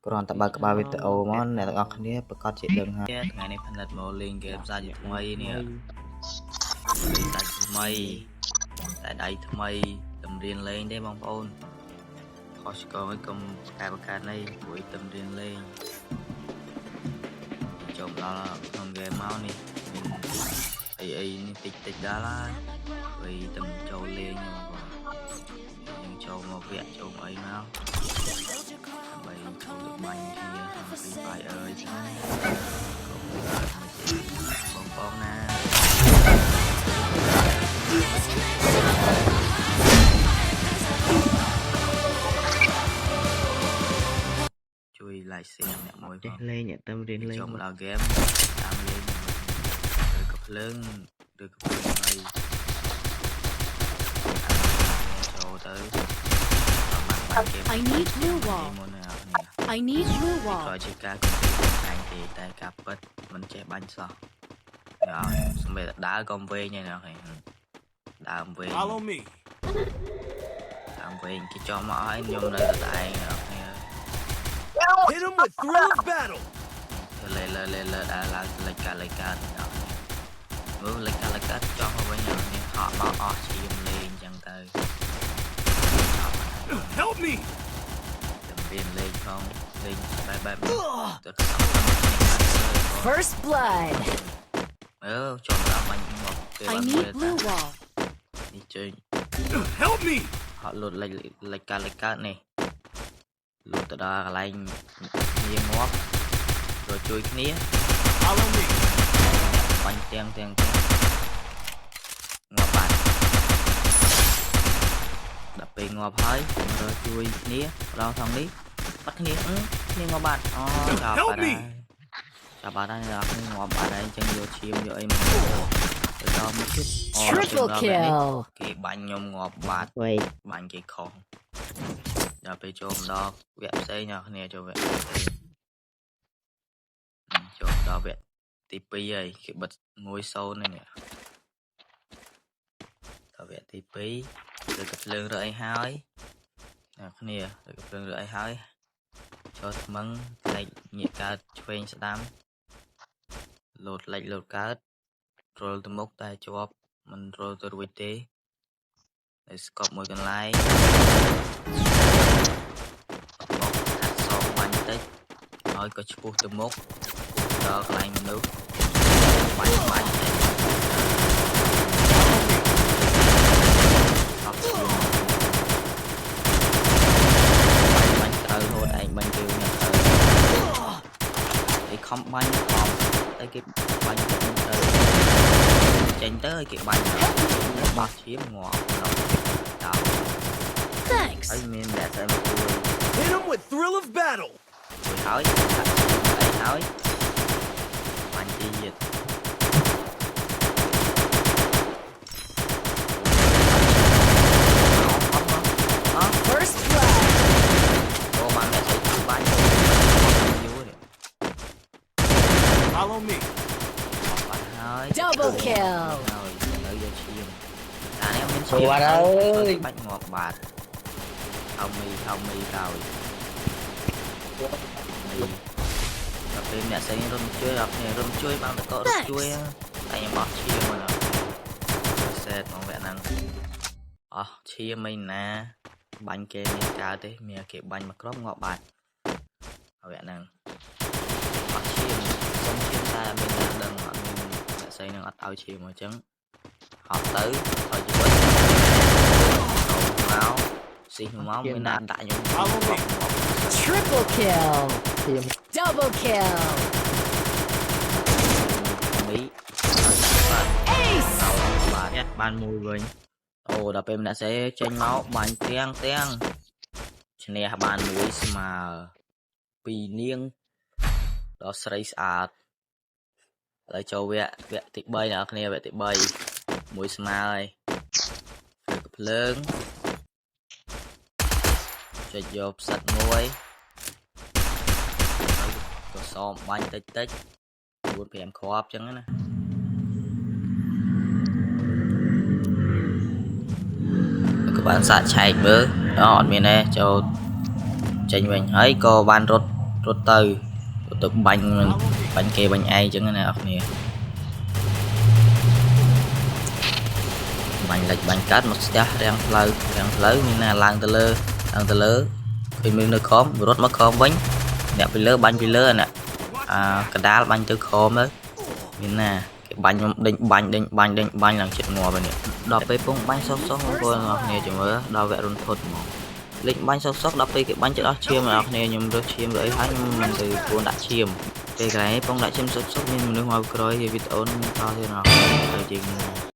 គ្រាន់តែបើកក្បាលវីដេអូមកអ្នកទាំងអស់គ្នាប្រកាសជាដឹងហើយថ្ងៃនេះផលិតមកលេងហ្គេមសាច់ថ្មីនេះលេងសាច់ថ្មីតែដៃថ្មីតម្រៀនលេងទេបងប្អូនខុសឆ្គងឲ្យកុំកែបកានេះព្រោះតម្រៀនលេងចូលដល់ក្នុងហ្គេមមកនេះមានអីនេះតិចដល់ហើយទៅចូលលេងបងប្អូនយើងចូលមកវគ្គចូលអីមកដើម្បីចូលទៅបាញ់គ្នាក្នុង Free Fire ចឹងបងប្អូនណាជួយ like share អ្នកមួយផងលេងអ្នកទៅរៀនលេងចូលដល់ game តាមលេងឬក៏ភ្លើងឬក៏ភ្លើងហើយចូលទៅ I need blue wall. I need blue wall. ក៏ជាការតែងទេតែការពិតមិនចេះបាញ់សោះសម្រាប់ដើរកុំវែងឯណាដើរវែង Follow me. ដើរវែងគេចោះមកឲ្យខ្ញុំនៅតែឯង Hit him with thrill of battle. លើដើរឡើងលេចកាមើលលេចកាចោះមកវិញនេះហក់មកអស់ឈាមលេងចឹងទៅ Help me. រៀនលេងផងលេងបែប First blood. ចូលដល់បាញ់មក I need blue wall. នេះជួយ Help me. ហត់លុតលេចកើតនេះលុតទៅដល់កន្លែងគ្នាងាប់rồiជួយគ្នា Follow me. បាញ់ទាំងងាប់បាត់ដល់ពេលងាប់ហើយrồiជួយគ្នាម្ដងថងនេះបាត់គ្នាងាប់បាត់អូចាប់បាត់ហើយងាប់បាត់ហើយអញ្ចឹងយកឈាមយកអីមកទៅដល់មួយទៀត Triple kill. គេបាញ់ខ្ញុំងាប់បាត់បាញ់គេខុសដល់ពេលចូលម្ដងវគ្គផ្សេងអ្នកគ្នាចូលវគ្គចូលដល់វគ្គទី2ហើយគេបិទ 1-0 នេះដល់វគ្គទី2លើកភ្លើងរើអីហើយអ្នកគ្នាលើកភ្លើងរើអីហើយចូលថ្មឹងផ្លេចងាកកើតឆ្វេងស្ដាំលោតលេចលោតកើតរលទៅមុខតែជាប់មិនរលទៅរួចទេហើយស្កប់មួយកន្លែងសងបាញ់តិចហើយក៏ឈ្មោះទៅមុខដល់កន្លែងមនុស្សបាញ់អត់បាញ់ត្រូវហូតឯងបាញ់គេអ្នកត្រូវឯខំបាញ់តែគេបាញ់ទៅចេញទៅគេបាញ់បោះឈាមងាប់ដល់ Thanks. ហើយមានអ្នកតែមកជួយ Hit him with thrill of battle. ហើយបាញ់ទៀត First blood. អូបានតែជួយបាញ់យូរ Follow me. បាត់ហើយ Double kill. ហើយនៅយកឈាមអានេះមានឈាមហើយបាច់ងាប់បាត់ហៅមីក្រោយដល់ពេលអ្នកផ្សេងរំជួយអត់គ្នារំជួយបានតករំជួយតែខ្ញុំអស់ឈាមមកសេតមកវគ្គហ្នឹងអស់ឈាមមិនណាបាញ់គេមានកើតទេមានគេបាញ់មកក្រុមងាប់បាត់វគ្គហ្នឹងអស់ឈាមសុំឈាមតែមានអ្នកដឹងអត់មានអ្នកផ្សេងនឹងអត់ឲ្យឈាមមកអញ្ចឹងហត់ទៅឲ្យជួយមកស៊ីមកមានអ្នកដាក់ខ្ញុំ Follow me. Triple kill. Double kill. មី Ace. បានមួយវិញអូដល់ពេលម្នាក់សេចេញមកបាញ់ទាំងឈ្នះបានមួយស្មើ2នាងដល់ស្រីស្អាតឥឡូវចូលវគ្គទី3អ្នកគ្នាវគ្គទី3មួយស្មើហើយភ្លើងចុចយកផ្សិតមួយក៏សមបាញ់តិច 4-5 គ្រាប់ចឹងណាក៏បានសាកឆែកមើលអត់មានទេចូលចេញវិញហើយក៏បានរត់ rốt từ bánh kê bánh ai chứ này học nè bánh lệch bánh cát một xa răng lỡ như là lang tơ lơ khi mình nơi khóm rốt mất khóm bánh đẹp bị lơ bánh bị lơ nè cái đá bánh từ khóm đấy mình nè cái bánh bánh làm chết ngò vậy nè đọcไปปุ้งbánh sốt sốt không coi ngọt nè chỉ mới đào vẽ run thốt lịch bánh sốt sốt đọcไปcái bánh chết đó chiêm ngọt nè nhưng được chiêm với hai nhưng mình từ cuốn đã chiêm cáiปุ้งđã chiêm sốt sốt nên mình nước ngoài rồi thì video nó to thế nào